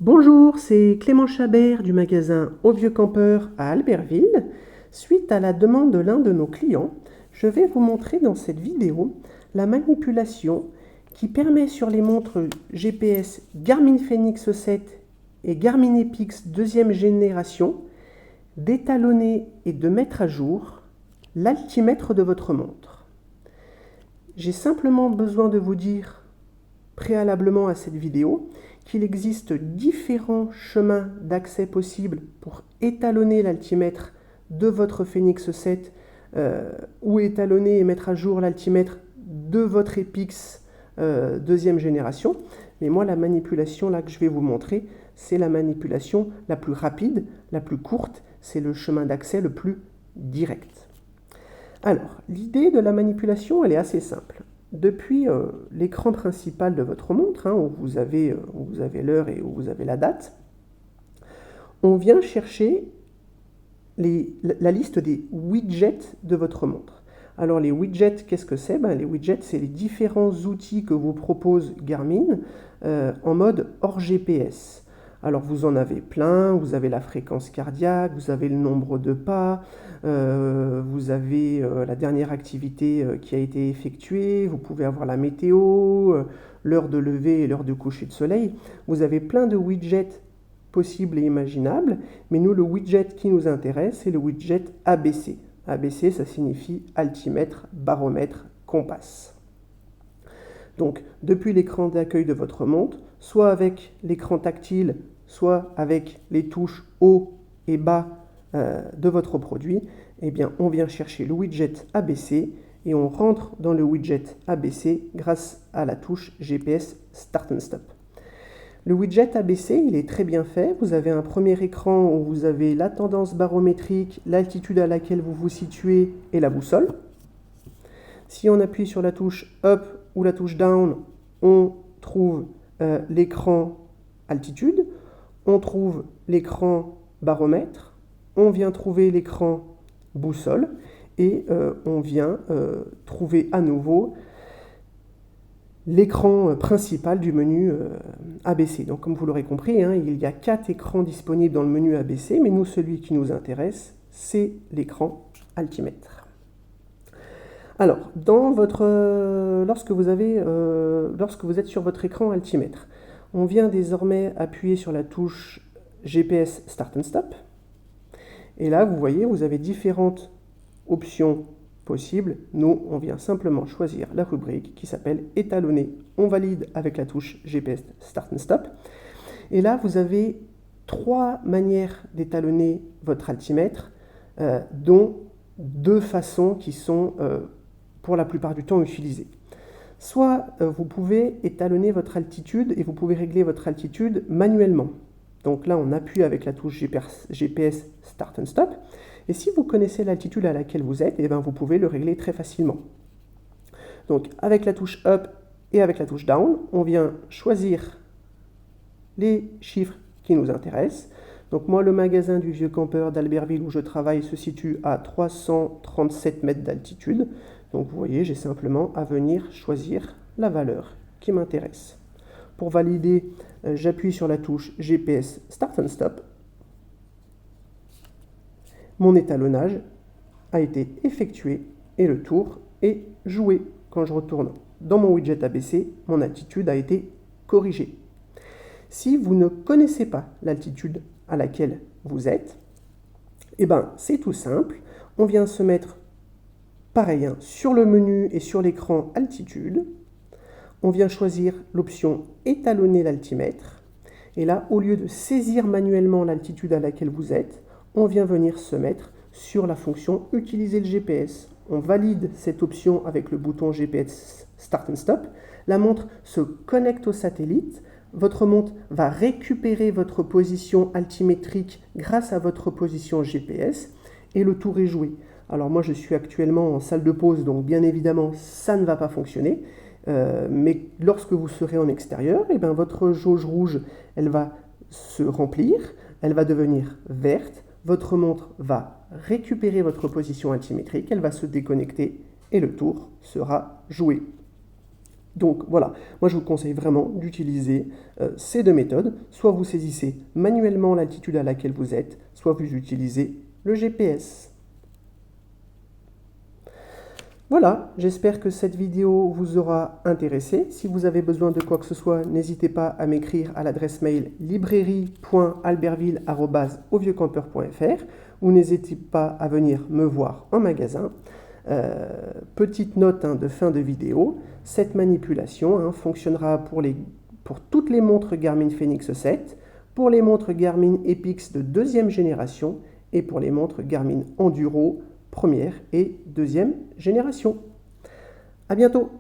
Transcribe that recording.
Bonjour, c'est Clément Chabert du magasin Au Vieux Campeur à Albertville. Suite à la demande de l'un de nos clients, je vais vous montrer dans cette vidéo la manipulation qui permet sur les montres GPS Garmin Fenix 7 et Garmin Epix deuxième génération d'étalonner et de mettre à jour l'altimètre de votre montre. J'ai simplement besoin de vous dire préalablement à cette vidéo qu'il existe différents chemins d'accès possibles pour étalonner l'altimètre de votre Fenix 7 ou étalonner et mettre à jour l'altimètre de votre Epix deuxième génération. Mais moi, la manipulation là que je vais vous montrer, c'est la manipulation la plus rapide, la plus courte, c'est le chemin d'accès le plus direct. Alors, l'idée de la manipulation, elle est assez simple. Depuis l'écran principal de votre montre, où vous avez l'heure et où vous avez la date, on vient chercher la liste des widgets de votre montre. Alors les widgets, qu'est-ce que c'est? Les widgets, c'est les différents outils que vous propose Garmin en mode hors GPS. Alors vous en avez plein, vous avez la fréquence cardiaque, vous avez le nombre de pas, vous avez la dernière activité qui a été effectuée, vous pouvez avoir la météo, l'heure de lever et l'heure de coucher de soleil. Vous avez plein de widgets possibles et imaginables, mais nous, le widget qui nous intéresse, c'est le widget ABC. ABC, ça signifie altimètre, baromètre, compas. Donc, depuis l'écran d'accueil de votre montre, soit avec l'écran tactile, soit avec les touches haut et bas de votre produit, eh bien, on vient chercher le widget ABC et on rentre dans le widget ABC grâce à la touche GPS Start and Stop. Le widget ABC, il est très bien fait. Vous avez un premier écran où vous avez la tendance barométrique, l'altitude à laquelle vous vous situez et la boussole. Si on appuie sur la touche Up ou la touche Down, on trouve l'écran altitude, on trouve l'écran baromètre, on vient trouver l'écran boussole et on vient trouver à nouveau l'écran principal du menu ABC. Donc comme vous l'aurez compris, il y a 4 écrans disponibles dans le menu ABC, mais nous, celui qui nous intéresse, c'est l'écran altimètre. Alors, lorsque vous êtes sur votre écran altimètre, on vient désormais appuyer sur la touche GPS Start and Stop. Et là, vous voyez, vous avez différentes options possibles. Nous, on vient simplement choisir la rubrique qui s'appelle étalonner. On valide avec la touche GPS Start and Stop. Et là, vous avez 3 manières d'étalonner votre altimètre, dont 2 façons qui sont pour la plupart du temps utilisées. Soit vous pouvez étalonner votre altitude et vous pouvez régler votre altitude manuellement. Donc là, on appuie avec la touche GPS Start and Stop. Et si vous connaissez l'altitude à laquelle vous êtes, vous pouvez le régler très facilement. Donc avec la touche Up et avec la touche Down, on vient choisir les chiffres qui nous intéressent. Donc moi, le magasin du Vieux Campeur d'Albertville où je travaille se situe à 337 mètres d'altitude. Donc vous voyez, j'ai simplement à venir choisir la valeur qui m'intéresse. Pour valider, j'appuie sur la touche GPS Start and Stop. Mon étalonnage a été effectué et le tour est joué. Quand je retourne dans mon widget ABC, mon altitude a été corrigée. Si vous ne connaissez pas l'altitude à laquelle vous êtes, c'est tout simple. On vient se mettre pareil sur le menu et sur l'écran altitude. On vient choisir l'option étalonner l'altimètre. Et là, au lieu de saisir manuellement l'altitude à laquelle vous êtes, on vient venir se mettre sur la fonction utiliser le GPS. On valide cette option avec le bouton GPS Start and Stop. La montre se connecte au satellite. Votre montre va récupérer votre position altimétrique grâce à votre position GPS et le tour est joué. Alors moi, je suis actuellement en salle de pause, donc bien évidemment, ça ne va pas fonctionner. Mais lorsque vous serez en extérieur, votre jauge rouge, elle va se remplir, elle va devenir verte. Votre montre va récupérer votre position altimétrique, elle va se déconnecter et le tour sera joué. Donc voilà, moi je vous conseille vraiment d'utiliser ces deux méthodes. Soit vous saisissez manuellement l'altitude à laquelle vous êtes, soit vous utilisez le GPS. Voilà, j'espère que cette vidéo vous aura intéressé. Si vous avez besoin de quoi que ce soit, n'hésitez pas à m'écrire à l'adresse mail librairie.albertville@auvieuxcampeur.fr ou n'hésitez pas à venir me voir en magasin. Petite note de fin de vidéo, cette manipulation fonctionnera pour toutes les montres Garmin Fenix 7, pour les montres Garmin Epix de deuxième génération et pour les montres Garmin Enduro première et deuxième génération. À bientôt!